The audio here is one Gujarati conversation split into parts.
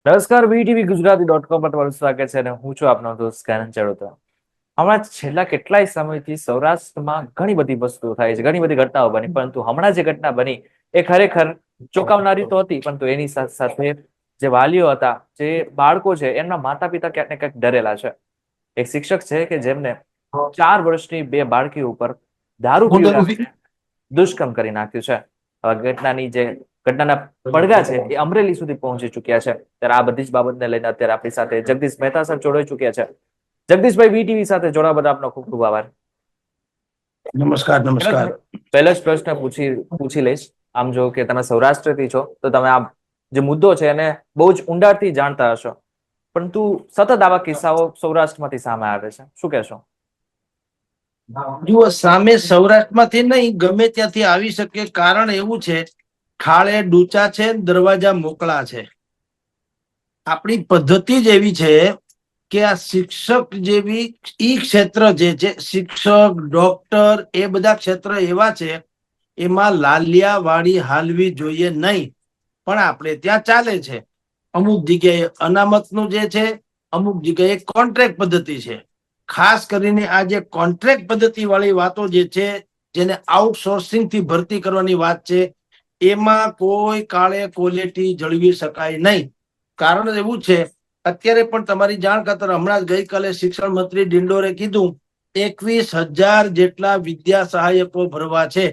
નમસ્કાર, વીટીવી ગુજરાતી.com પર તમારું સ્વાગત છે અને હું છું આપનો દોસ્ત કાનન ચડોતરા. હમણાં છેલ્લા કેટલાય સમયથી સૌરાષ્ટ્રમાં ઘણી બધી વસ્તુઓ થાય છે, ઘણી બધી ઘટનાઓ બની, પરંતુ હમણાં જે ઘટના બની એ ખરેખર ચોંકાવનારી તો હતી, પરંતુ એની સાથે સાથે જે વાલીઓ હતા, જે બાળકો છે, એમના માતા પિતા ક્યાંક ને ક્યાંક ડરેલા છે. એક શિક્ષક છે કે જેમને 4 વર્ષની બે બાળકી ઉપર દારૂ પીવડાવીને દુષ્કર્મ કરી નાખ્યું છે. ઘટનાના પડઘા છે એ અમરેલી સુધી પહોંચી ચુક્યા છે. ત્યારે આ બધી જ બાબતને લઈને અત્યારે આપણી સાથે જગદીશ મહેતા સર જોડાઈ ચુક્યા છે. જગદીશભાઈ, વીટીવી સાથે જોડાવા બદલ આપનો ખૂબ ખૂબ આભાર. નમસ્કાર. નમસ્કાર. પહેલો જ પ્રશ્ન પૂછી લઈશ. આમ જો કે તમે સૌરાષ્ટ્રથી છો તો તમે આ જે મુદ્દો છે એને બહુ જ ઊંડાણથી જાણતા હશો, પરંતુ સતત આવા કિસ્સાઓ સૌરાષ્ટ્રમાંથી સામે આવે છે, શું કહેશો? જુઓ, સામે સૌરાષ્ટ્રમાંથી નહીં, ગમે ત્યાંથી આવી શકે. કારણ એવું છે, ખાળે ડૂચા છે, દરવાજા મોકળા છે. આપણી પદ્ધતિ જ એવી છે કે આ શિક્ષક જેવી ઈ ક્ષેત્ર જે છે, શિક્ષક, ડોક્ટર, એ બધા ક્ષેત્ર એવા છે, એમાં લાલિયા વાળી હાલવી જોઈએ નહીં, પણ આપણે ત્યાં ચાલે છે. અમુક જગ્યાએ અનામતનું જે છે, અમુક જગ્યાએ કોન્ટ્રાક્ટ પદ્ધતિ છે. ખાસ કરીને આ જે કોન્ટ્રાક્ટ પદ્ધતિ વાળી વાતો જે છે, જેને આઉટસોર્સિંગ થી ભરતી કરવાની વાત છે, એમાં કોઈ કાળે ક્વોલિટી જળવી શકાય નહીં. કારણ એવું છે, અત્યારે પણ તમારી જાણ ખાતર હમણાં જ ગઈકાલે શિક્ષણ મંત્રી ડિંડોરે કીધું 21,000 જેટલા વિદ્યા સહાયકો ભરવા છે.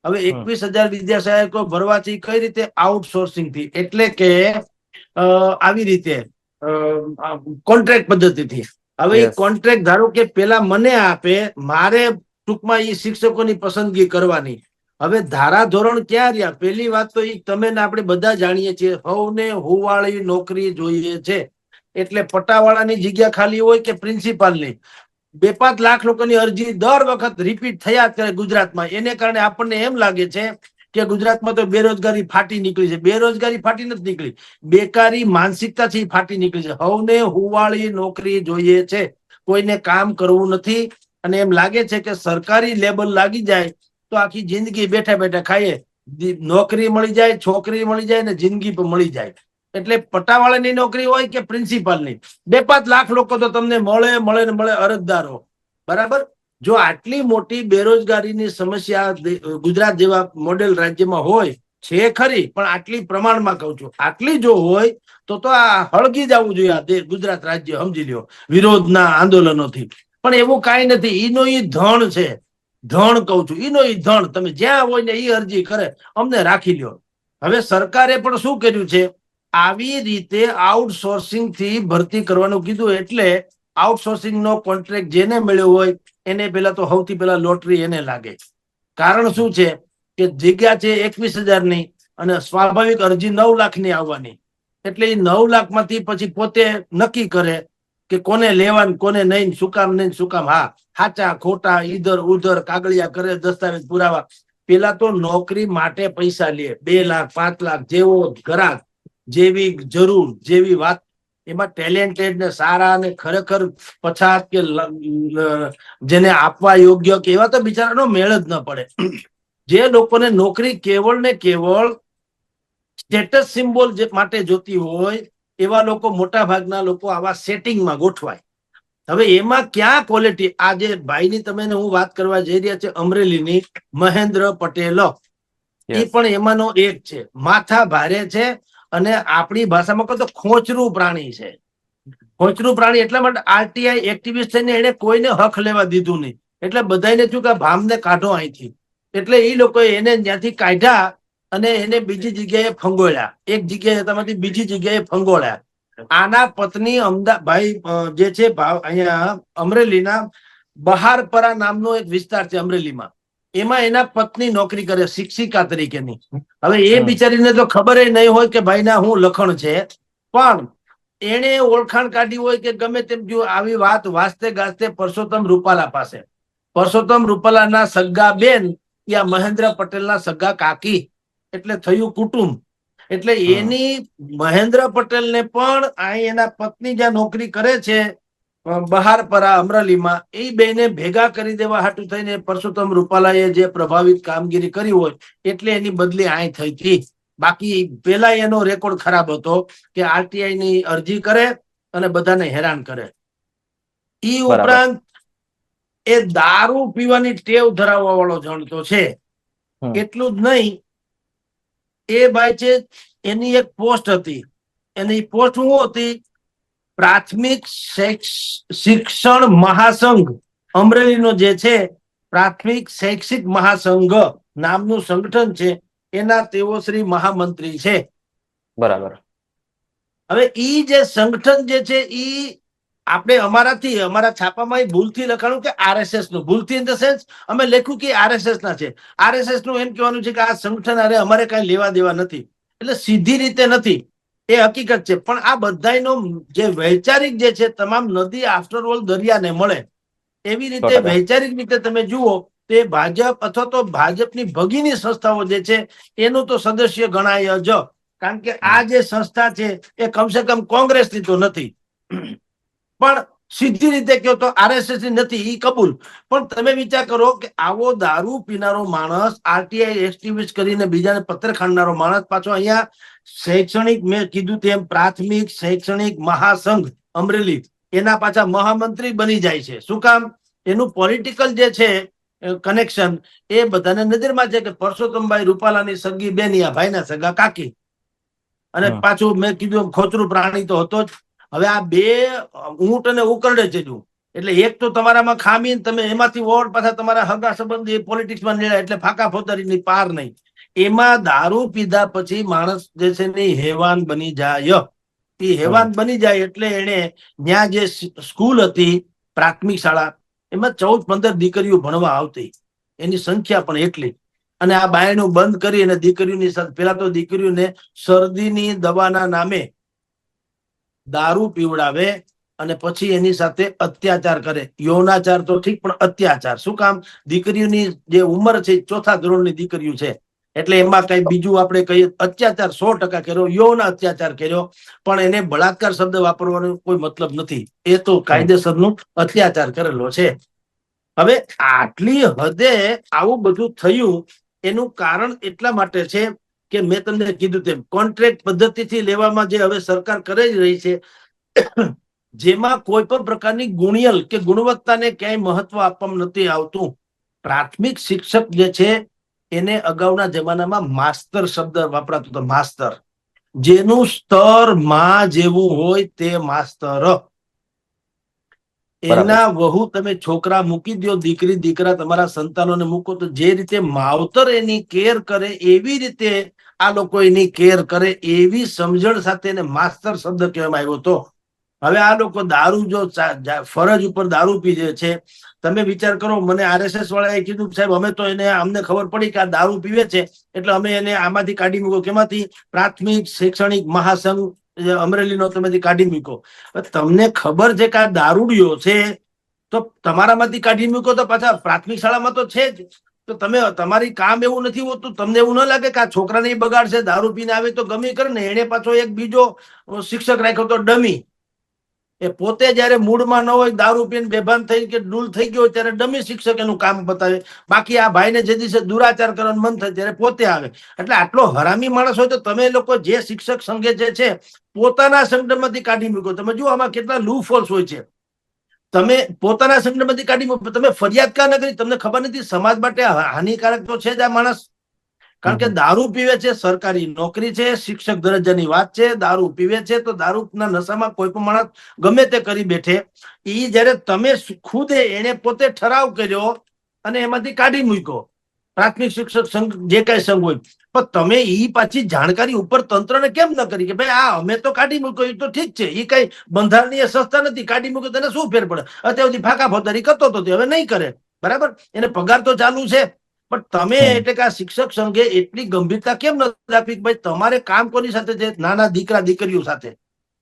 હવે 21,000 વિદ્યા સહાયકો ભરવા છે કઈ રીતે? આઉટસોર્સિંગ થી, એટલે કે આવી રીતે કોન્ટ્રાક્ટ પદ્ધતિથી. હવે એ કોન્ટ્રાક્ટ ધારો કે પેલા મને આપે, મારે ટૂંકમાં એ શિક્ષકોની પસંદગી કરવાની. હવે ધારા ધોરણ ક્યાં રહ્યા? પેલી વાત તો તમે ને આપણે બધા જાણીએ છીએ, સૌને હુવાળી નોકરી જોઈએ છે. એટલે પટાવાળાની જગ્યા ખાલી હોય કે પ્રિન્સિપાલની, 2-5 લાખ લોકોની અરજી દર વખત રિપીટ થયા જ કરે ગુજરાતમાં. એને કારણે આપણને એમ લાગે છે કે ગુજરાતમાં તો બેરોજગારી ફાટી નીકળી છે. બેરોજગારી ફાટી નથી નીકળી, બેકારી માનસિકતાથી ફાટી નીકળી છે. સૌને હુવાળી નોકરી જોઈએ છે, કોઈને કામ કરવું નથી. અને એમ લાગે છે કે સરકારી લેબલ લાગી જાય તો આખી જિંદગી બેઠા બેઠા ખાઈએ, નોકરી મળી જાય, છોકરી મળી જાય ને જિંદગી પણ મળી જાય. એટલે પટાવાળાની નોકરી હોય કે પ્રિન્સિપાલની, 2-5 લાખ લોકો તો તમને મળે મળે ને મળે, અરજદારો. બરાબર. જો આટલી મોટી બેરોજગારીની સમસ્યા ગુજરાત જેવા મોડેલ રાજ્યમાં હોય છે ખરી, પણ આટલી પ્રમાણમાં કહું છું, આટલી જો હોય તો આ હળગી જવું જોઈએ ગુજરાત રાજ્ય, સમજી લ્યો, વિરોધના આંદોલનોથી. પણ એવું કઈ નથી. ઈનો ઈ ધણ છે, ધણ કહું છું, ઈનો ઈ ધણ. તમે જ્યાં હોય ને ઈ અરજી કરે, અમને રાખી લ્યો. હવે સરકારે પણ શું કર્યું છે? આવી રીતે આઉટસોર્સિંગ થી ભરતી કરવાનું કીધું. એટલે આઉટસોર્સિંગ નો કોન્ટ્રાક્ટ જેને મળ્યો હોય એને પેલા તો સૌથી પેલા લોટરી એને લાગે. કારણ શું છે કે જગ્યા છે 21,000 ની અને સ્વાભાવિક અરજી 9 લાખ ની આવવાની. એટલે એ 9 લાખ માંથી પછી પોતે નક્કી કરે કે કોને લેવાનું, કોને નહીં, શું કામ નહીં, શું કામ. હા, સાચા ખોટા, ઈધર ઉધર, કાગળિયા કરે, દસ્તાવેજ પુરાવા. પેલા તો નોકરી માટે પૈસા લે, 2 લાખ 5 લાખ, જેવો ગ્રાહક, જેવી જરૂર, જેવી વાત. એમાં ટેલેન્ટેડ ને સારા ને ખરેખર પછાત કે જેને આપવા યોગ્ય કે એવા તો બિચારાનો મેળ જ ન પડે. જે લોકોને નોકરી કેવળ ને કેવળ સ્ટેટસ સિમ્બોલ માટે જોતી હોય, એવા લોકો, મોટા ભાગના લોકો આવા સેટિંગમાં ગોઠવાય. હવે એમાં ક્યાં ક્વોલિટી? આજે ભાઈની તમે હું વાત કરવા જઈ રહ્યા છે, અમરેલીની મહેન્દ્ર પટેલ, એ પણ એમાંનો એક છે. માથા ભારે છે અને આપણી ભાષામાં કહો તો ખોચરું પ્રાણી છે. ખોચરું પ્રાણી એટલા માટે આરટીઆઈ એક્ટિવિસ્ટ થઈને એને કોઈને હક લેવા દીધું નહીં. એટલે બધાને શું કે ભામને કાઢો અહીંથી. એટલે એ લોકો એને ત્યાંથી કાઢ્યા અને એને બીજી જગ્યાએ ફંગોળ્યા. એક જગ્યાએ તમારી બીજી જગ્યાએ ફંગોળ્યા. આના પત્ની ભાઈ જે છે અહીંયા અમરેલીના બહારપરા નામનો એક વિસ્તાર છે અમરેલીમાં, એમાં એના પત્ની નોકરી કરે શિક્ષિકા તરીકેની. હવે એ બિચારીને તો ખબર નહીં હોય કે ભાઈ ના હું લખણ છે, પણ એને ઓળખાણ કાઢી હોય કે ગમે તેમ. જો આવી વાત વાસ્તે ગાસ્તે પરસોત્તમ રૂપાલા પાસે, પરસોત્તમ રૂપાલાના સગા બેન યા મહેન્દ્ર પટેલના સગા કાકી, એટલે થયું કુટુંબ. એટલે એની મહેન્દ્ર પટેલને પણ અહીં એના પત્ની જ્યાં નોકરી કરે છે બહારપરા અમરેલીમાં, એ બેને ભેગા કરી દેવા હાટું થઈને પરસોત્તમ રૂપાલાએ જે પ્રભાવિત કામગીરી કરી હોય એટલે એની બદલી અહીં થઈ હતી. બાકી પેલા એનો રેકોર્ડ ખરાબ હતો કે આરટીઆઈ ની અરજી કરે અને બધાને હેરાન કરે. ઈ બરાબર. ઉપરાંત એ દારૂ પીવાની ટેવ ધરાવવા વાળો જણતો છે. હમ. એટલું જ નહીં, એ ભાઈ છે એની એક પોસ્ટ હતી. એની પોસ્ટ શું હતી? પ્રાથમિક શિક્ષણ મહાસંઘ અમરેલીનો જે છે, પ્રાથમિક શૈક્ષિક મહાસંઘ નામનું સંગઠન છે, એના તેઓ શ્રી મહામંત્રી છે. બરાબર. હવે ઈ જે સંગઠન જે છે ઈ આપણે અમારા છાપામાં ભૂલથી લખાણું કે આરએસએસ નું, ભૂલથી ઇન ધ સેન્સ અમે લખ્યું કે આરએસએસ ના છે. આરએસએસ નું એમ કહેવાનું છે કે આ સંગઠન અરે અમારે કઈ લેવા દેવા નથી. એટલે સીધી રીતે નથી, એ હકીકત છે. પણ આ બધાનો જે વૈચારિક જે છે, તમામ નદી આફ્ટર ઓલ દરિયાને મળે એવી રીતે 100%. વૈચારિક રીતે તમે જુઓ તો એ ભાજપ અથવા તો ભાજપની ભગીની સંસ્થાઓ જે છે એનું તો સદસ્ય ગણાય જ. કારણ કે આ જે સંસ્થા છે એ કમસે કમ કોંગ્રેસની તો નથી, પણ સીધી રીતે કહો તો આરએસએસ ની નથી, ઈ કબૂલ. પણ તમે વિચાર કરો કે આવો દારૂ પીનારો માણસ, આરટીઆઈ એક્ટિવિસ્ટ કરીને બીજાને પત્ર ખાંડનારો માણસ પાછો અહીંયા શૈક્ષણિક, મેં કીધું તેમ પ્રાથમિક શૈક્ષણિક મહાસંઘ અમરેલી, એના પાછા મહામંત્રી બની જાય છે. શું કામ? એનું પોલિટિકલ જે છે કનેક્શન એ બધાને નજરમાં છે કે પરસોત્તમભાઈ રૂપાલાની સગી બેનિયા ભાઈના સગા કાકી, અને પાછું મેં કીધું ખોચરું પ્રાણી તો હતો જ. હવે આ બે ઊંટ અને ઉકરડે ચડ્યું, એટલે એક તો તમારામાં ખામી, તમે એમાંથી વોટ પાછા તમારા હગા સંબંધી પોલિટિક્સમાં લેવા, એટલે ફાકા ફોતરીની પાર નહીં. એમાં દારૂ પીધા પછી માણસ જે છે ને હેવાન બની જાય. એ હેવાન બની જાય એટલે એને ત્યાં જે સ્કૂલ હતી પ્રાથમિક શાળા, એમાં 14-15 દીકરીઓ ભણવા આવતી, એની સંખ્યા પણ એટલી. અને આ બાયણું બંધ કરી અને દીકરીઓની સાથે, પેલા તો દીકરીઓને શરદીની દવાના નામે દારૂ પીવડાવે અને પછી એની સાથે અત્યાચાર કરે. યૌનાચાર તો ઠીક, પણ અત્યાચાર શું કામ? દીકરીઓની જે ઉંમર છે 4થા ધોરણની દીકરીઓ છે, એટલે એમાં કઈ બીજું આપણે કહીએ અત્યાચાર 100% કર્યો, યૌન અત્યાચાર કર્યો, પણ એને બળાત્કાર શબ્દ વાપરવાનો કોઈ મતલબ નથી. એ તો કાયદેસરનું અત્યાચાર કરેલો છે. હવે આટલી હદે આવું બધું થયું એનું કારણ એટલા માટે છે કે મેં તમને કીધું તેમ કોન્ટ્રાક્ટ પદ્ધતિથી લેવામાં જે હવે સરકાર કરી રહી છે, જેમાં કોઈ પણ પ્રકારની ગુણિયલ કે ગુણવત્તાને ક્યાંય મહત્વ આપવામાં નથી આવતું. પ્રાથમિક શિક્ષક જે છે એને અગાઉના જમાનામાં માસ્તર શબ્દ વાપરાતો હતો, માસ્તર, જેનું સ્તર માં જેવું હોય તે માસ્તર. એના વહુ તમે છોકરા મૂકી દો, દીકરી દીકરા તમારા સંતાનોને મૂકો, તો જે રીતે માવતર એની કેર કરે એવી રીતે આ લોકો એની કેર કરે, એવી સમજણ સાથે એને માસ્તર શબ્દ કહેવામાં આવ્યો હતો. હવે આ લોકો દારૂ જો ફરજ ઉપર દારૂ પીવે છે, તમે વિચાર કરો, મને આરએસએસ વાળાએ કીધું સાહેબ અમે તો એને, અમને ખબર પડી કે આ દારૂ પીવે છે એટલે અમે એને આમાંથી કાઢી મૂકો. કેમાંથી? પ્રાથમિક શૈક્ષણિક મહાસંઘ અમરેલીનો તમે કાઢી મૂકો. તમને ખબર છે કે આ દારૂડિયો છે, તો તમારામાંથી કાઢી મૂકો તો પાછા પ્રાથમિક શાળામાં તો છે જ. તો તમે, તમારી કામ એવું નથી હોતું, તમને એવું ન લાગે કે આ છોકરાને બગાડશે, દારૂ પીને આવે તો ગમે કરે ને. એને પાછો એક બીજો શિક્ષક રાખ્યો તો ડમી. એ પોતે જયારે મૂડમાં ન હોય, દારૂ પીને બેભાન થઈ કે ડૂલ થઈ ગયો, ત્યારે ડમી શિક્ષક એનું કામ બતાવે. બાકી આ ભાઈને જે દિવસે દુરાચાર કરવાનું મન થાય ત્યારે પોતે આવે. એટલે આટલો હરામી માણસ હોય તો તમે લોકો જે શિક્ષક સંઘે જે છે પોતાના સંગઠનમાંથી કાઢી મૂકો. તમે જુઓ આમાં કેટલા લૂ ફોલ્સ હોય છે. તમે પોતાના સંગઠનમાંથી કાઢી મૂકો, તમે ફરિયાદ કા ન કરી? તમને ખબર નથી સમાજ માટે હાનિકારક તો છે જ આ માણસ. કારણ કે દારૂ પીવે છે, સરકારી નોકરી છે, શિક્ષક દરજ્જાની વાત છે, દારૂ પીવે છે, તો દારૂના નશામાં કોઈ પણ માણસ ગમે તે કરી બેઠે. એ જયારે તમે ખુદ એને પોતે ઠરાવ કર્યો અને એમાંથી કાઢી મૂક્યો, પ્રાથમિક શિક્ષક સંઘ જે કઈ સંઘ હોય, પણ તમે ઈ પાછી જાણકારી ઉપર તંત્રને કેમ ન કરી કે ભાઈ આ અમે તો કાઢી મૂક્યો, એ તો ઠીક છે, એ કઈ બંધારણીય સંસ્થા નથી, કાઢી મૂક્યો તેને શું ફેર પડે? અત્યાર સુધી ફાકા ફોદારી કરતો હતો, હવે નહીં કરે, બરાબર? એને પગાર તો ચાલુ છે. પણ તમે એટલે કે આ શિક્ષક સંઘે એટલી ગંભીરતા કેમ નથી આપી કે ભાઈ તમારે કામ કોની સાથે છે? નાના દીકરા દીકરીઓ સાથે.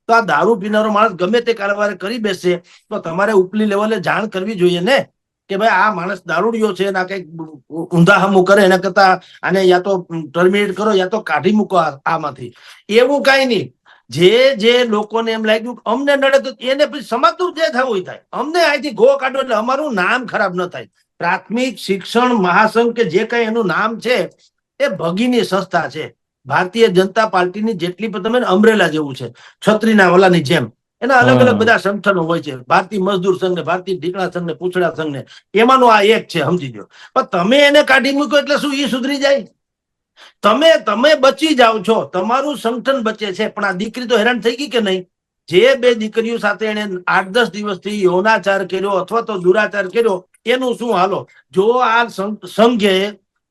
તો આ દારૂ પીનારો માણસ ગમે તે કારવાર કરી બેસે તો તમારે ઉપલી લેવલે જાણ કરવી જોઈએ ને કે ભાઈ આ માણસ દારૂડિયો છે, એના કઈક ઊંધા હમું કરે, એના કરતા આને યા તો ટર્મિનેટ કરો યા તો કાઢી મૂકો આમાંથી. એવું કઈ નહીં. જે લોકોને એમ લાગ્યું અમને નડે તો એને પછી સમાજનું જે થવું થાય, અમને અહીંથી ગો કાઢો એટલે અમારું નામ ખરાબ ન થાય. પ્રાથમિક શિક્ષણ મહાસંઘ કે જે કઈ એનું નામ છે એ ભગીની સંસ્થા છે. ભારતીય જનતા પાર્ટીની જેટલી પણ તમે અમરેલા જેવું છે, છત્રીના ઓલાની જેમ એના અલગ અલગ બધા સંગઠનો હોય છે, ભારતીય મજદૂર સંઘ ને, ભારતીય ઢીકણા સંઘ ને, પૂછડા સંઘ ને, એમાંનો આ એક છે, સમજી ગયો. પણ તમે એને કાઢી મૂકો એટલે શું ઈ સુધરી જાય? તમે બચી જાઓ છો, તમારું સંગઠન બચે છે, પણ આ દીકરી તો હેરાન થઈ ગઈ કે નહીં? જે બે દીકરીઓ સાથે એને 8-10 દિવસથી યૌનાચાર કર્યો અથવા તો દુરાચાર કર્યો, એનું શું હાલો? જો આ સંઘે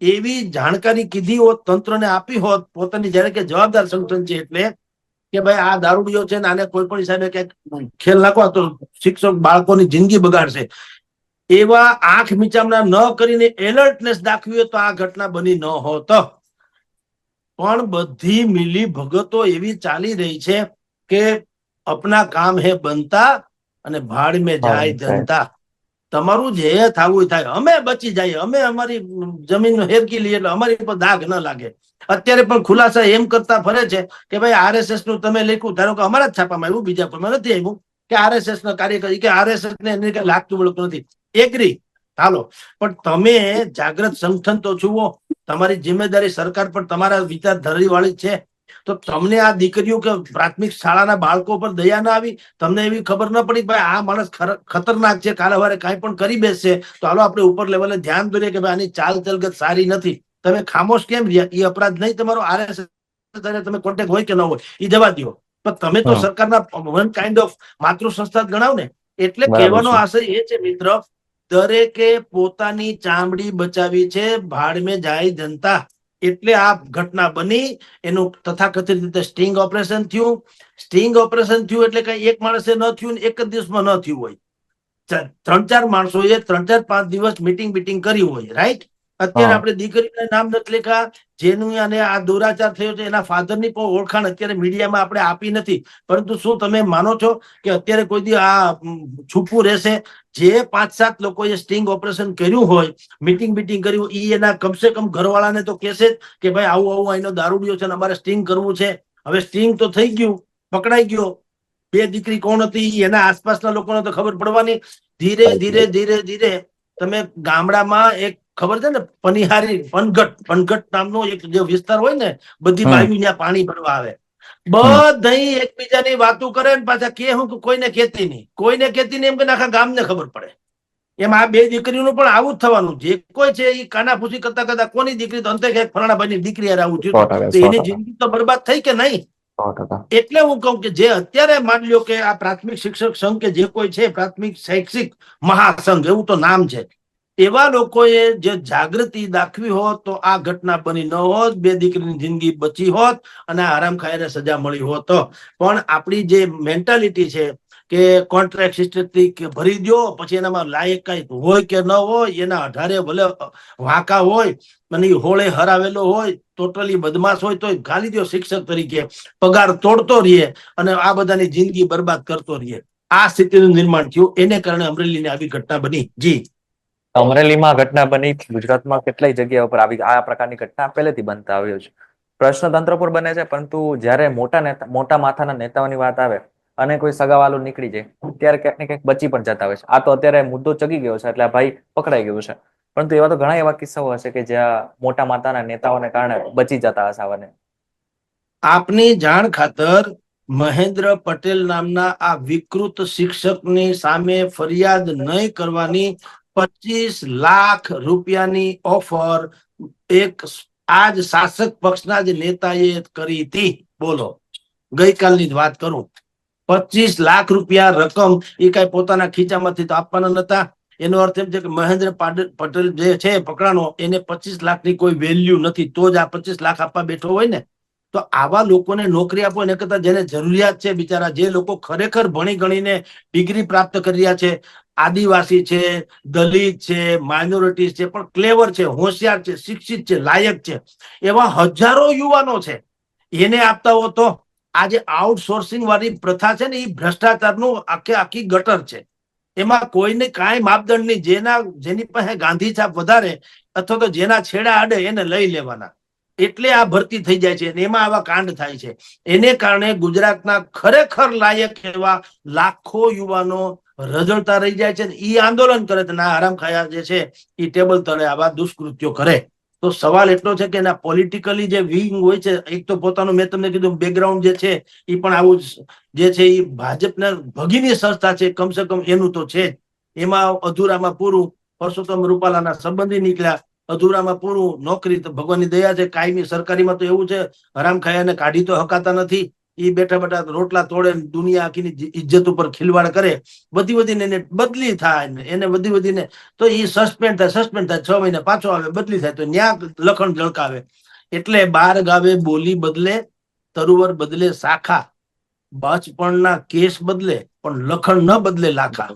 એવી જાણકારી કીધી હોત, તંત્રને આપી હોત, પોતાની જયારે કે જવાબદાર સંગઠન છે એટલે કે ભાઈ આ દારૂડિયો છે ને આને કોઈ પણ હિસાબે કઈક ખેલ નાખવા તો શિક્ષક બાળકોની જિંદગી બગાડશે, એવા આંખ મીચામણા ન કરીને એલર્ટનેસ દાખવી હોય તો આ ઘટના બની ન હોત. પણ બધી મિલી ભગતો એવી ચાલી રહી છે કે અપના કામ હે બનતા અને ભાડ મેં જાય જનતા. તમારું જે થવું થાય, અમે બચી જઈએ, અમે અમારી જમીન હેરકી લઈએ એટલે અમારી પર દાગ ન લાગે. અત્યારે પણ ખુલાસા એમ કરતા ફરે છે કે ભાઈ આરએસએસ નું તમે લખ્યું, ધારો કે અમારા જ છાપામાં આવ્યું, બીજા કોઈમાં નથી આવ્યું, કે આરએસએસ ના કાર્યકરી કે આરએસએસ ને એને કઈ લાગતું વળગતું નથી. એગ્રી, હાલો, પણ તમે જાગૃત સંગઠન તો છુઓ, તમારી જિમ્મેદારી સરકાર પણ તમારા વિચારધારી વાળી છે, તો તમને આ દીકરીઓ કે પ્રાથમિક શાળાના બાળકો પર દયા ના આવી? તમને એવી ખબર ન પડી ભાઈ આ માણસ ખતરનાક છે, કાલે વારે કાંઈ પણ કરી બેસશે, તો હાલો આપણે ઉપર લેવલે ધ્યાન દોરીએ કે ભાઈ આની ચાલ ચલગત સારી નથી. તમે ખામોશ કેમ રહ્યા? એ અપરાધ નહીં તમારો? આરએસએસ તમે કોન્ટેક્ટ હોય કે ન હોય એ જવા દો, પણ તમે તો સરકારના વન કાઇન્ડ ઓફ માતૃ સંસ્થા ગણાવ ને. એટલે કહેવાનો આશય એ છે મિત્ર, દરેકે પોતાની ચામડી બચાવી છે, ભાડ મેં જાય જનતા. એટલે આ ઘટના બની, એનું તથાકથિત રીતે સ્ટિંગ ઓપરેશન થયું. સ્ટિંગ ઓપરેશન થયું એટલે કઈ એક માણસે ન થયું, એક જ દિવસમાં ન થયું હોય, 3-4 માણસોએ 3-4-5 દિવસ મીટિંગ કરી હોય, રાઈટ? અત્યારે આપણે દીકરીના નામ નથી લેખા, જેનું અને આ દુરાચાર થયો છે એના ફાધરની પણ ઓળખાણ અત્યારે મીડિયામાં આપણે આપી નથી. પરંતુ શું તમે માનો છો કે અત્યારે કોઈ દી આ છુપું રહેશે? જે 5-7 લોકોએ સ્ટિંગ ઓપરેશન કર્યું હોય, મીટિંગ કર્યું, ઈ એના કમસે કમ ઘરવાળાને તો કહેશે કે ભાઈ આવું આનો દારૂડિયો છે ને અમારે સ્ટિંગ કરવું છે. હવે સ્ટિંગ તો થઈ ગયું, પકડાઈ ગયો, બે દીકરી કોણ હતી એના આસપાસના લોકોને તો ખબર પડવાની. ધીરે તમે ગામડામાં એક ખબર છે ને, પનિહારી પનઘટ નામનો એક જે વિસ્તાર હોય ને, બધી બાયું ત્યાં પાણી ભરવા આવે, બધા એકબીજાની વાતો કરે ને પાછા કે હું કોઈને કહેતી નહીં એમ કે આખા ગામને ખબર પડે. એમ આ બે દીકરીઓનું પણ આવું જ થવાનું. જે કોઈ છે એ કાનાફૂસી કરતા કોની દીકરી તો અંતે ફલાણા ભાઈની દીકરી આવું થયું, તો એની જિંદગી તો બરબાદ થઈ કે નહીં? એટલે હું કહું કે જે અત્યારે માની લ્યો કે આ પ્રાથમિક શિક્ષક સંઘ કે જે કોઈ છે, પ્રાથમિક શૈક્ષિક મહાસંઘ એવું તો નામ છે, એવા લોકોએ જે જાગૃતિ દાખવી હોત તો આ ઘટના બની ન હોત, બે દીકરીની જિંદગી બચી હોત અને આરામ ખાઈને સજા મળી હોત. પણ આપણી જે મેન્ટાલિટી છે કે કોન્ટ્રાક્ટ સિસ્ટમ ભરી દો, પછી એનામાં લાયક કઈ હોય કે ન હોય, એના આધારે ભલે વાંકા હોય અને હોળે હરાવેલો હોય, ટોટલી બદમાશ હોય તો ગાલી દો શિક્ષક તરીકે, પગાર તોડતો રહીએ અને આ બધાની જિંદગી બરબાદ કરતો રહીએ. આ સ્થિતિનું નિર્માણ થયું, એને કારણે અમરેલીની આવી ઘટના બની. જી, અમરેલીમાં ઘટના બની, ગુજરાતમાં કેટલાય જગ્યા ઉપર આવી આ પ્રકારની ઘટના પહેલેથી બનતા આવ્યો છે. પ્રશ્ન તંત્ર પર બને છે, પરંતુ જ્યારે મોટા માથાના નેતાઓની વાત આવે અને કોઈ સગાવાલો નીકળી જાય, ત્યારે ક્યાંક ને ક્યાંક બચી પણ જતા હોય છે. આ તો અત્યારે મુદ્દો ચગી ગયો છે એટલે આ ભાઈ પકડાઈ ગયું છે, પરંતુ એવા તો ઘણા એવા કિસ્સાઓ હશે કે જ્યાં મોટા માથાના નેતાઓને કારણે બચી જતા હશે આવાને. આપની જાણ ખાતર મહેન્દ્ર પટેલ નામના આ વિકૃત શિક્ષકની સામે ફરિયાદ નહીં કરવાની 25 લાખ રૂપિયાની ઓફર એક આજ શાસક પક્ષના જ નેતાએ કરી હતી. બોલો, ગઈકાલની જ વાત કરું, 25 લાખ રૂપિયા રકમ એ કઈ પોતાના ખીચામાંથી તો આપવાના નતા. એનો અર્થ એમ છે કે મહેન્દ્ર પટેલ જે છે પકડાનો, એને 25 લાખની કોઈ વેલ્યુ નથી, તો જ આ 25 લાખ આપવા બેઠો હોય ને. તો આવા લોકોને નોકરી આપો એને કરતા જેને જરૂરિયાત છે, બિચારા જે લોકો ખરેખર ભણી ગણીને ડિગ્રી પ્રાપ્ત કરી રહ્યા છે, આદિવાસી છે, દલિત છે, માઇનોરિટીઝ છે, પણ ક્લેવર છે, હોશિયાર છે, શિક્ષિત છે, લાયક છે, એવા હજારો યુવાનો છે, એને આપતા હો તો આ જે આઉટસોર્સિંગ વાળી પ્રથા છે ને, એ ભ્રષ્ટાચારનું આખી ગટર છે. એમાં કોઈને કાંઈ માપદંડ નહીં, જેની પાસે ગાંધી છાપ વધારે અથવા તો જેના છેડા આડે એને લઈ લેવાના, એટલે આ ભરતી થઈ જાય છે, એમાં આવા કાંડ થાય છે. એને કારણે ગુજરાતના ખરેખર લાયક એવા લાખો યુવાનો રજળતા રહી જાય છે. ઈ આંદોલન કરે તો ના આરામ ખાયા જે છે એ ટેબલ તળે આવા દુષ્કૃત્યો કરે. તો સવાલ એટલો છે કે એના પોલિટિકલી જે વિંગ હોય છે, એક તો પોતાનું મેં તમને કીધું બેકગ્રાઉન્ડ જે છે એ પણ આવું જે છે એ ભાજપના ભગીની સંસ્થા છે, કમસે કમ એનું તો છે જ. એમાં અધૂરામાં પૂરું પરસોત્તમ રૂપાલાના સંબંધી નીકળ્યા, અધૂરામાં પૂરું નોકરી તો ભગવાનની દયા છે, કાયમી સરકારીમાં તો એવું છે હરામ ખાયાને કાઢી તો હકાતા નથી. એ બેઠા બેઠા રોટલા તોડે, દુનિયા આખીની ઇજ્જત ઉપર ખિલવાડ કરે, વધી વધીને એને બદલી થાય, એને વધી વધીને તો એ સસ્પેન્ડ થાય 6 મહિને પાછો આવે, બદલી થાય તો ન્યા લખણ ઝળકાવે. એટલે 12 ગાવે બોલી બદલે, તરુવર બદલે શાખા, બચપણના કેસ બદલે પણ લખણ ન બદલે લાખા.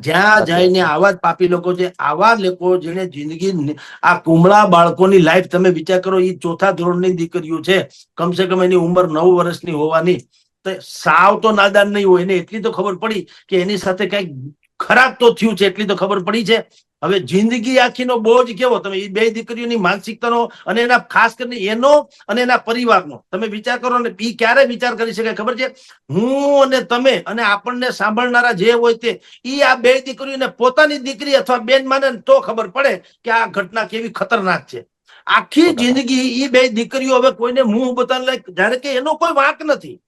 જ્યાં જઈને આવા જ પાપી લોકો છે, આવા લોકો જેને જિંદગી આ કુમળા બાળકોની લાઈફ તમે વિચાર કરો, એ 4થા ધોરણની દીકરીઓ છે, કમસે કમ એની ઉંમર 9 વર્ષની હોવાની, તો સાવ તો નાદાન નહીં હોય, એને એટલી તો ખબર પડી કે એની સાથે કઈક ખરાબ તો થયું છે, એટલી તો ખબર પડી છે. હવે જિંદગી આખીનો બોજ કેવો, તમે એ 2 દીકરીઓની માનસિકતાનો અને એના ખાસ કરીને એનો અને એના પરિવારનો તમે વિચાર કરો ને, એ ક્યારે વિચાર કરી શકાય ખબર છે? હું અને તમે અને આપણને સાંભળનારા જે હોય તે, ઈ આ 2 દીકરીઓને પોતાની દીકરી અથવા બેન માને તો ખબર પડે કે આ ઘટના કેવી ખતરનાક છે. આખી જિંદગી ઈ 2 દીકરીઓ હવે કોઈને મુંહ બતાવવા, જ્યારે કે એનો કોઈ વાંક નથી,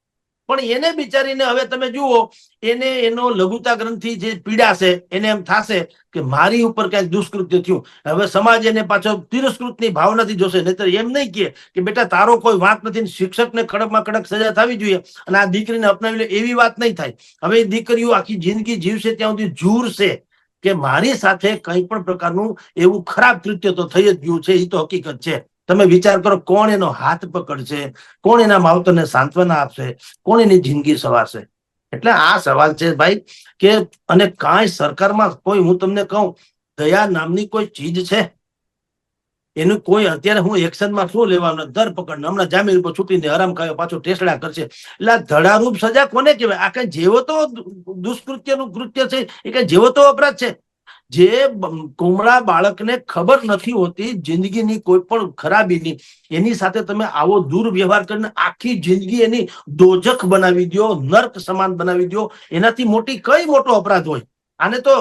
પણ એને બિચારીને હવે તમે જુઓ, એને એનો લઘુતા ગ્રંથિ જે પીડા છે, એને એમ થશે કે મારી ઉપર ક્યાંક દુષ્કૃત્ય થયું. હવે સમાજ એને પાછો તિરસ્કૃતની ભાવનાથી જોશે, નહીતર એમ નહીં કે બેટા તારો કોઈ વાંક નથી, શિક્ષકને કડકમાં કડક સજા થવી જોઈએ અને આ દીકરીને અપનાવી લે, એવી વાત નહીં થાય. હવે દીકરીઓ આખી જિંદગી જીવશે ત્યાં સુધી ઝૂરશે કે મારી સાથે કંઈ પણ પ્રકારનું એવું ખરાબ કૃત્ય તો થઈ જ ગયું છે. એ તો હકીકત છે. તમે વિચાર કરો, કોણ એનો હાથ પકડશે, કોણ એના માવતરને સાંત્વના આપશે, કોણ એની જિંદગી સવારશે? એટલે આ સવાલ છે ભાઈ કે, અને કાંઈ સરકારમાં કોઈ, હું તમને કહું, દયા નામની કોઈ ચીજ છે? એનું કોઈ અત્યારે હું એક્શનમાં શું લેવાનું? ધરપકડ, હમણાં જામીન ઉપર છૂટીને આરામ ખાયો પાછો ટેસડા કરશે. એટલે આ ધડારૂપ સજા કોને કહેવાય? આ કઈ જેવો તો દુષ્કૃત્યનું કૃત્ય છે, એ કઈ જેવો તો અપરાધ છે. જે કુમળા બાળકને ખબર નથી હોતી જિંદગીની કોઈ પણ ખરાબીની, એની સાથે તમે આવો દુર્વ્યવહાર કરીને આખી જિંદગી એની દોજખ બનાવી દો, નર્ક સમાન બનાવી દો, એનાથી મોટી કઈ મોટો અપરાધ હોય? આને તો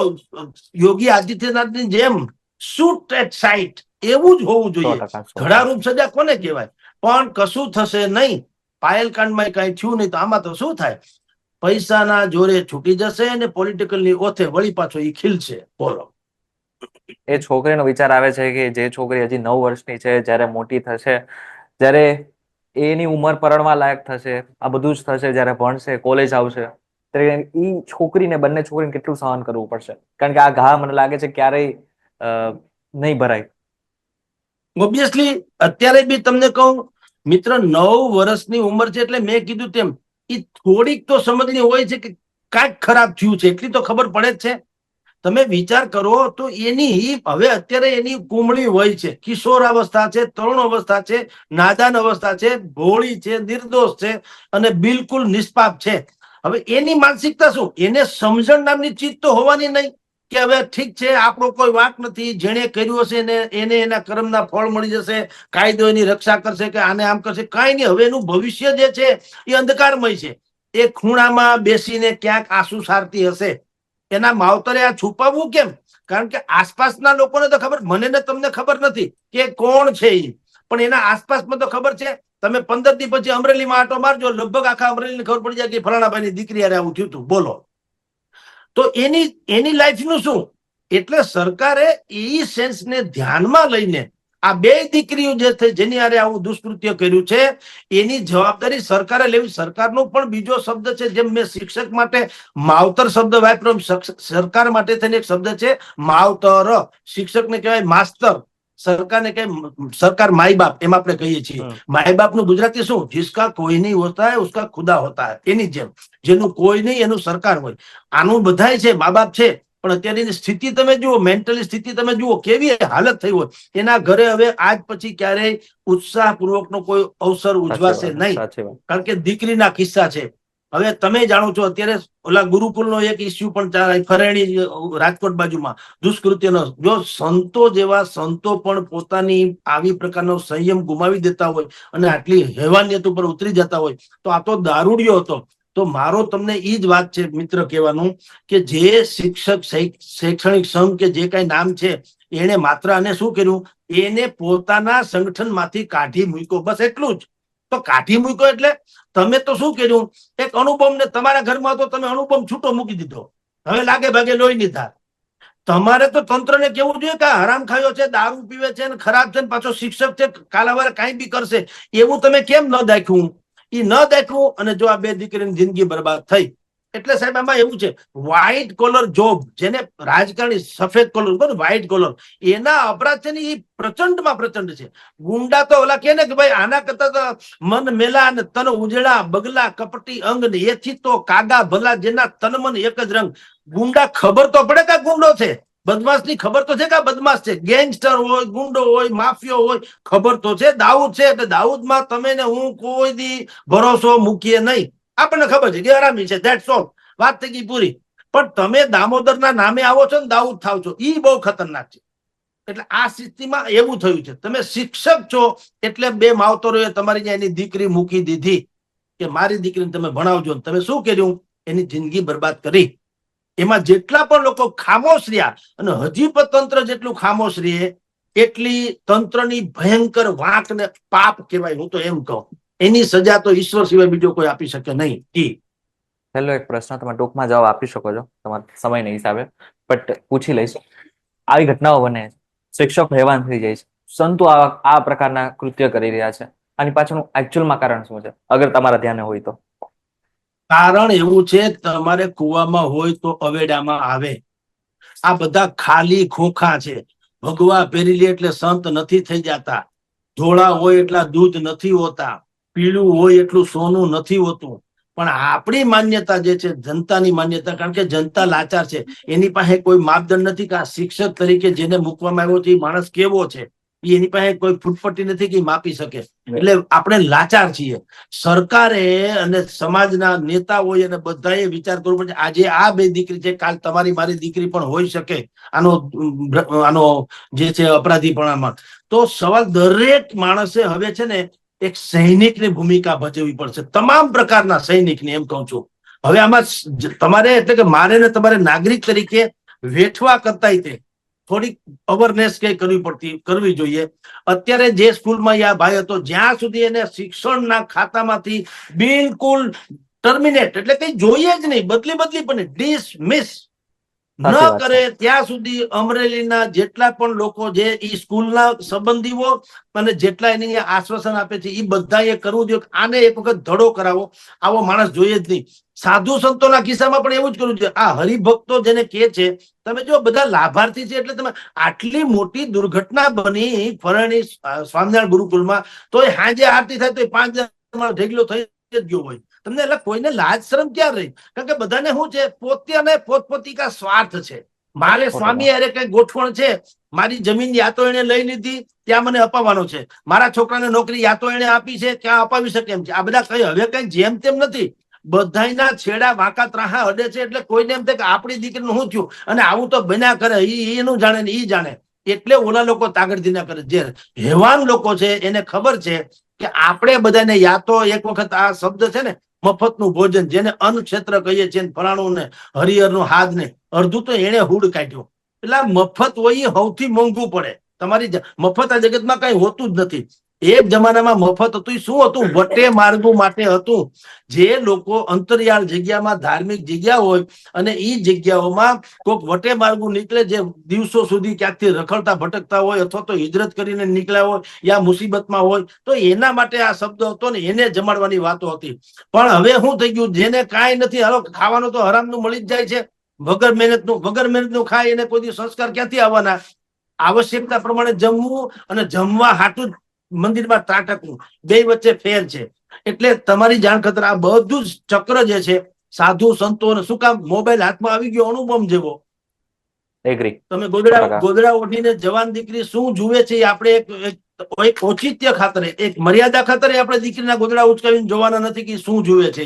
યોગી આદિત્યનાથની જેમ શૂટ એટ સાઇટ એવું જ હોવું જોઈએ. 100%. ધડારૂપ સજા કોને કહેવાય? પણ કશું થશે નહીં. પાયલ કાંડમાં કઈ થયું નહીં તો આમાં તો શું થાય? પૈસાના જોરે છૂટી જશે અને પોલિટિકલની ઓથે વળી પાછો એ ખીલશે. બોલો. એ છોકરીનો વિચાર આવે છે કે જે છોકરી હજી 9 વર્ષની છે, જ્યારે મોટી થશે, જ્યારે એની ઉંમર પરણવા લાયક થશે, આ બધું જ થશે, જ્યારે ભણશે, કોલેજ આવશે, ત્યારે ઈ છોકરીને, બંને છોકરીને કેટલું સહન કરવું પડશે? કારણ કે આ ઘા મને લાગે છે ક્યારેય નહીં ભરાય. ઓબ્વિયસલી અત્યારે બી તમને કહું મિત્ર, 9 વર્ષની ઉંમર છે એટલે મેં કીધું તેમ એ થોડીક તો સમજણી હોય છે કે કાંઈક ખરાબ થયું છે, એટલી તો ખબર પડે જ છે. તમે વિચાર કરો તો એની હવે અત્યારે એની કુમળી વય છે, કિશોર અવસ્થા છે, તરુણ અવસ્થા છે, નાદાન અવસ્થા છે, ભોળી છે, નિર્દોષ છે અને બિલકુલ નિષ્પાપ છે. હવે એની માનસિકતા શું? એને સમજણ નામની ચીજ તો હોવાની નહીં કે હવે ઠીક છે, આપણો કોઈ વાંક નથી, જેણે કર્યું હશે એને એના કર્મના ફળ મળી જશે, કાયદો એની રક્ષા કરશે કે આને આમ કરશે. કાંઈ નહીં. હવે એનું ભવિષ્ય જે છે એ અંધકારમય છે. એ ખૂણામાં બેસીને ક્યાંક આંસુ સારતી હશે. એના માવતરે આ છુપાવવું કેમ? કારણ કે આસપાસના લોકોને તો ખબર, મને ને તમને ખબર નથી કે કોણ છે એ, પણ એના આસપાસમાં તો ખબર છે. તમે 15 દી પછી અમરેલીમાં આટો મારજો, લગભગ આખા અમરેલીને ખબર પડી જાય કે ફલાણાભાઈની દીકરી હારે આવું થયું હતું. બોલો. તો એની લાઈફનું શું? એટલે સરકારે એ સેન્સને ધ્યાનમાં લઈને આ 2 દીકરીઓ જે છે જેની હારે આવું દુષ્કૃત્ય કર્યું છે, એની જવાબદારી સરકારે લેવી. સરકારનો પણ બીજો શબ્દ છે, જેમ મેં શિક્ષક માટે માવતર શબ્દ વાપર્યો, સરકાર માટે થઈને એક શબ્દ છે માવતર. શિક્ષકને કહેવાય માસ્તર, સરકારને કહેવાય સરકાર માઈ બાપ, એમ આપણે કહીએ છીએ. માઈ બાપ નું ગુજરાતી શું? જિસકા કોઈ નહીં હોતા હૈ ઉસકા ખુદા હોતા હૈ. એની જેમ જેનું કોઈ નહીં એનું સરકાર હોય. આનું બધાય છે, મા બાપ છે, પણ અત્યારની સ્થિતિ તમે જુઓ, મેન્ટલી સ્થિતિ તમે જુઓ, કેવી હાલત થઈ હોય. એના ઘરે હવે આજ પછી ક્યારેય ઉત્સાહપૂર્વકનો કોઈ અવસર ઉજવાશે નહીં, કારણ કે દીકરીના કિસ્સા છે. હવે તમે જાણો છો અત્યારે ઓલા ગુરુકુળનો એક ઇસ્યુ પણ ચાલે, ફરેણી રાજકોટ બાજુમાં દુષ્કૃત્યનો. જો સંતો જેવા સંતો પણ પોતાની આવી પ્રકારનો સંયમ ગુમાવી દેતા હોય અને આટલી હેવાનિયત ઉપર ઉતરી જતા હોય, તો આ તો દારૂડિયો હતો. તો તો મારો તમને ઈ જ વાત છે મિત્ર કહેવાનું કે જે શિક્ષક શૈક્ષણિક સંઘ કે જે કઈ નામ છે એને માત્ર આને શું કર્યું, એને પોતાના સંગઠનમાંથી કાઢી મૂક્યો, બસ એટલું જ. તો કાઢી મૂક્યો એટલે તમે તો શું કર્યું, એક અણુબોમ્બ ને તમારા ઘરમાં તો તમે અણુબોમ્બ છૂટો મૂકી દીધો, હવે લાગે ભાગે લોહી ની ધાર. તમારે તો તંત્રને કેવું જોઈએ કે આ હરામ ખાયો છે, દારૂ પીવે છે, ખરાબ છે, પાછો શિક્ષક છે, કાલાવારે કાંઈ બી કરશે, એવું તમે કેમ ન દાખ્યું? એ ન દાખ્યું અને જો આ બે દીકરીની જિંદગી બરબાદ થઈ. એટલે સાહેબ આમાં એવું છે, વ્હાઈટ કોલર જોબ, જેને રાજકારણી સફેદ કોલર, વ્હાઈટ કોલર, એના અપરાધ છે ને એ પ્રચંડમાં પ્રચંડ છે. ગુંડા તો ઓલા કે ને કે ભાઈ આના કરતા તો મન મેલા અને તન ઉજળા, બગલા કપટી અંગ ને એથી તો કાગા ભલા, જેના તન મન એક જ રંગ. ગુંડા ખબર તો પડે કે ગુંડો છે, બદમાશ ની ખબર તો છે કે બદમાશ છે, ગેંગસ્ટર હોય, ગુંડો હોય, માફિયો હોય, ખબર તો છે. દાઉદ છે એટલે દાઉદમાં તમે ને હું કોઈ દી ભરોસો મૂકીએ નહીં, આપણને ખબર છે કે હરામી છે, ધેટ્સ ઓલ, વાત થઈ ગઈ પૂરી. પણ તમે દામોદરના નામે આવો છો ને દાઉદ થાવ છો, ઈ બહુ ખતરનાક છે. એટલે આ સ્થિતિમાં એવું થયું છે, તમે શિક્ષક છો એટલે બે માવતરોએ તમારી ત્યાં એની દીકરી મૂકી દીધી કે મારી દીકરીને તમે ભણાવજો, તમે શું કર્યું, એની જિંદગી બરબાદ કરી. એમાં જેટલા પણ લોકો ખામોશ રહ્યા, અને હજી પણ તંત્ર જેટલું ખામોશ રહે એટલી તંત્રની ભયંકર વાંક ને પાપ કહેવાય. હું તો એમ કહું એની સજા તો ઈશ્વર સિવાય બીજો કોઈ આપી શકે નહીં. છેલ્લો એક પ્રશ્ન, તમે ટૂંકમાં જવાબ આપી શકો છો તમારા સમયના હિસાબે, બટ પૂછી લઈશ. આવી ઘટનાઓ બને છે, શિક્ષક હેવાન થઈ જાય છે, સંતો આ પ્રકારના કૃત્ય કરી રહ્યા છે, આની પાછળનું એકચ્યુઅલમાં કારણ શું છે, અગર તમારા ધ્યાને હોય તો? કારણ એવું છે, તમારે કુવામાં હોય તો અવેડામાં આવે. આ બધા ખાલી ખોખા છે. ભગવા પહેરી લે એટલે સંત નથી થઈ જતા, ધોળા હોય એટલા દૂધ નથી હોતા, પીળું હોય એટલું સોનું નથી હોતું. પણ આપણી માન્યતા જે છે, જનતાની માન્યતા, કારણ કે જનતા લાચાર છે, એની પાસે કોઈ માપદંડ નથી કે આ શિક્ષક તરીકે જેને મૂકવામાં આવ્યો છે એ માણસ કેવો છે, એની પાસે કોઈ ફૂટપટ્ટી નથી કે માપી શકે. એટલે આપણે લાચાર છીએ. સરકારે અને સમાજના નેતાઓએ અને બધાએ વિચાર કરવો પડે. આજે આ બે દીકરી છે, કાલ તમારી મારી દીકરી પણ હોઈ શકે આનો જે છે અપરાધીપણામાં. તો સવાલ દરેક માણસે હવે છે ને એક સૈનિકની ભૂમિકા ભજવવી પડશે, તમામ પ્રકારના સૈનિકની, એમ કહું છું. હવે આમાં તમારે એટલે કે મારે ને તમારે નાગરિક તરીકે વેઠવા કરતા તે થોડીક અવેરનેસ કઈ કરવી જોઈએ. અત્યારે જે સ્કૂલમાં આ ભાઈ હતો, જ્યાં સુધી એને શિક્ષણના ખાતામાંથી બિલકુલ ટર્મિનેટ એટલે કઈ જોઈએ જ નહીં, બદલી પણ ડિસમિસ ન કરે ત્યાં સુધી અમરેલીના જેટલા પણ લોકો જે ઈ સ્કૂલના સંબંધીઓ અને જેટલા એની આશ્વાસન આપે છે એ બધા એ કરવું જોઈએ. આને એક વખત ધડો કરાવો, આવો માણસ જોઈએ જ નહીં. સાધુ સંતોના કિસ્સામાં પણ એવું જ કરવું જોઈએ. આ હરિભક્તો જેને કે છે, તમે જો બધા લાભાર્થી છે, એટલે તમે આટલી મોટી દુર્ઘટના બની ફરણી સ્વામિનારાયણ ગુરુકુળમાં, તો હાજે આરતી થાય તો 5 ઢેગલો થઈ જ ગયો હોય. તમને એટલે કોઈને લાજ શરમ ક્યાં રહી? કારણ કે બધાને શું છે, પોતે અને પોતપોતી કા સ્વાર્થ છે. મારે સ્વામી અરે કઈ ગોઠવણ છે, મારી જમીન યા તો એને લઈ લીધી, ત્યાં મને અપાવવાનો છે, મારા છોકરાને નોકરી યા તો એને આપી છે, ત્યાં અપાવી શકે એમ છે. આ બધા કઈ હવે કઈ જેમ તેમ નથી, બધાના છેડા વાંકા ત્રાહા અડે છે. એટલે કોઈને એમ થાય કે આપણી દીકરીનું શું થયું, અને આવું તો બન્યા કરે, એનું જાણે ને ઈ જાણે. એટલે ઓલા લોકો તાગડધી ના કરે. જે હેવાન લોકો છે એને ખબર છે કે આપણે બધાને યા તો એક વખત આ શબ્દ છે ને મફતનું ભોજન, જેને અન્ન ક્ષેત્ર કહીએ છીએ, ફલાણું ને હરિહરનું હાથ ને અડધું તો એને હુડ કાઢ્યું. એટલે મફત હોય સૌથી મોંઘું પડે. તમારી મફત આ જગતમાં કઈ હોતું જ નથી. એક જમાનામાં મફત હતું, શું હતું? વટે માર્ગો માટે હતું. જે લોકો અંતરિયાળ જગ્યામાં ધાર્મિક જગ્યા હોય અને ઈ જગ્યાઓમાં કોઈક વટે માર્ગું નીકળે, જે દિવસો સુધી ક્યાંકથી રખડતા ભટકતા હોય, અથવા તો હિજરત કરીને નીકળ્યા હોય, યા મુસીબતમાં હોય, તો એના માટે આ શબ્દ હતો ને એને જમાડવાની વાતો હતી. પણ હવે શું થઈ ગયું? જેને કાંઈ નથી, હાલો ખાવાનું તો હરામનું મળી જ જાય છે, વગર મહેનતનું ખાય, એને કોઈ સંસ્કાર ક્યાંથી આવવાના? આવશ્યકતા પ્રમાણે જમવું અને જમવા હાટું મંદિરમાં ત્રાટકવું, બે વચ્ચે ફેર છે. એટલે તમારી જાણ ખાતર આ બધું જ ચક્ર જે છે, સાધુ સંતો શું કામ મોબાઈલ હાથમાં આવી ગયો અણુબોમ્બ જેવો. એગ્રી. તમે ગોદડા ઓઢીને જવાન દીકરી શું જુએ છે, આપણે એક ઔચિત્ય ખાતરે, એક મર્યાદા ખાતરે આપણે દીકરીના ગોદડા ઉચકાવીને જોવાના નથી કે શું જુએ છે.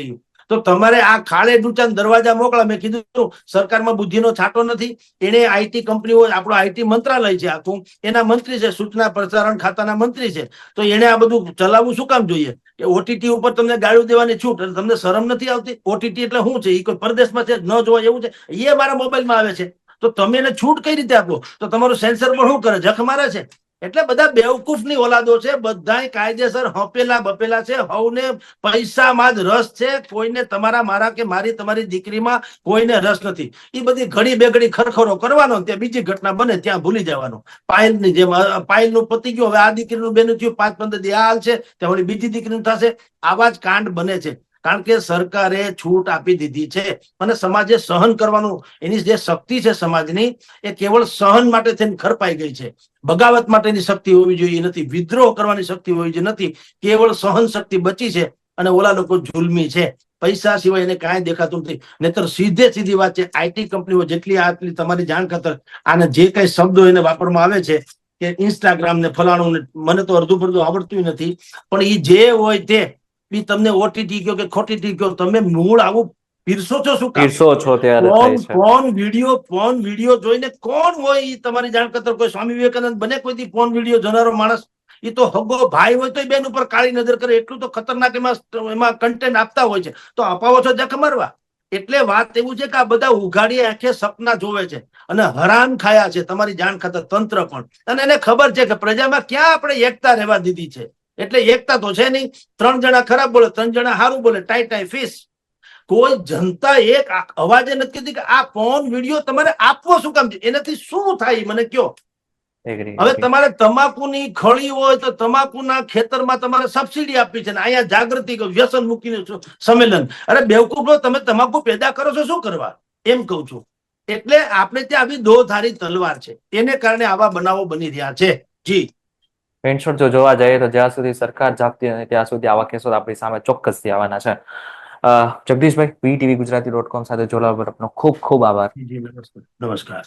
તો તમારે આ ખાડે ડૂચા દરવાજા મોકલા. મેં કીધું સરકારમાં બુદ્ધિનો છાંટો નથી. એને આઈટી કંપનીઓ, આપણું આઈટી મંત્રાલય છે આખું, એના મંત્રી છે, સૂચના પ્રસારણ ખાતાના મંત્રી છે, તો એને આ બધું ચલાવવું શું કામ જોઈએ? કે ઓટીટી ઉપર તમને ગાળું દેવાની છૂટ, અને તમને શરમ નથી આવતી? ઓટીટી એટલે શું છે? એ કોઈ પરદેશમાં છે, ન જોવા એવું છે? એ મારા મોબાઈલમાં આવે છે, તો તમે એને છૂટ કઈ રીતે આપો? તો તમારું સેન્સર પણ શું કરે? જખ મારે છે. એટલે બધા બેવકૂફની ઓલાદો છે, બધાય કાયદેસર હપેલા બપેલા છે. હવને પૈસામાં જ રસ છે, કોઈને તમારા, મારા કે મારી, તમારી દીકરીમાં કોઈને રસ નથી. એ બધી ઘડી બે ઘડી ખરખરો કરવાનો, ત્યાં બીજી ઘટના બને ત્યાં ભૂલી જવાનું. પાયલની જેમ, પાયલનું પતિ ગયું, હવે આ દીકરીનું બેનું થયું, 5-15 દી આ હાલ છે, ત્યાં વળી બીજી દીકરીનું થશે. આવા જ કાંડ બને છે, કારણ કે સરકારે છૂટ આપી દીધી છે, અને સમાજે સહન કરવાનું, એની જે શક્તિ છે સમાજની, એ કેવળ સહન માટે થઈને ખરપાઈ ગઈ છે. બગાવત માટેની શક્તિ હોવી જોઈએ નથી, વિદ્રોહ કરવાની શક્તિ હોવી જોઈએ નથી, કેવળ સહન શક્તિ બચી છે. અને ઓલા લોકો જુલ્મી છે, પૈસા સિવાય એને કાંઈ દેખાતું નથી. નહીતર સીધી વાત છે, આઈટી કંપનીઓ જેટલી આટલી તમારી જાણ ખાતર આને જે કઈ શબ્દો એને વાપરવામાં આવે છે, કે ઇન્સ્ટાગ્રામ ને ફલાણું ને, મને તો અડધું પડધું આવડતું નથી, પણ એ જે હોય તે બી તમને ઓટીટી કયો કે ખોટીટી કયો, તમે મૂળ આવું પીરસો છો શું કામ? પીરસો છો ત્યારે થાય છે. ફોન વિડીયો જોઈને કોણ હોય ઈ તમારી જાણ ખાતર? કોઈ સ્વામી વિવેકાનંદ બને કોઈ દી ફોન વિડીયો જોનારો માણસ? એ તો હગો ભાઈ હોય તો બેન ઉપર કાળી નજર કરે, એટલું તો ખતરનાક એમાં કન્ટેન્ટ આપતા હોય છે, તો અપાવો છો જખ મારવા. એટલે વાત એવું છે કે આ બધા ઉઘાડી આંખે સપના જોવે છે, અને હરામ ખાયા છે તમારી જાણ ખાતર તંત્ર પણ. અને એને ખબર છે કે પ્રજામાં ક્યાં આપણે એકતા રહેવા દીધી છે, એટલે એકતા તો છે નહીં. 3 જણા ખરાબ બોલે, 3 જણા સારું બોલે, ટાઈ ફીસ. કોઈ જનતા એક અવાજે નથી કીધી કે આ ફોન વિડીયો તમારે આપવો શું કામ છે? એનાથી શું થાય મને કયો? હવે તમારે તમાકુની ખળી હોય તો તમાકુના ખેતરમાં તમારે સબસિડી આપવી છે, ને અહીંયા જાગૃતિ વ્યસન મૂકીને સંમેલન. અરે બેવકૂફો, તમે તમાકુ પેદા કરો છો શું કરવા? એમ કઉ છું. એટલે આપણે ત્યાં આવી દોધારી તલવાર છે, એને કારણે આવા બનાવો બની રહ્યા છે. જી In short, જો જોવા જઈએ તો જ્યાં સુધી સરકાર જાગતી નથી ત્યાં સુધી આવા કેસો આપણી સામે ચોક્કસથી આવવાના છે. જગદીશભાઈ, VTV Gujarati.com સાથે જોડાવા પર આપનો ખૂબ ખૂબ આભાર. જી નમસ્કાર.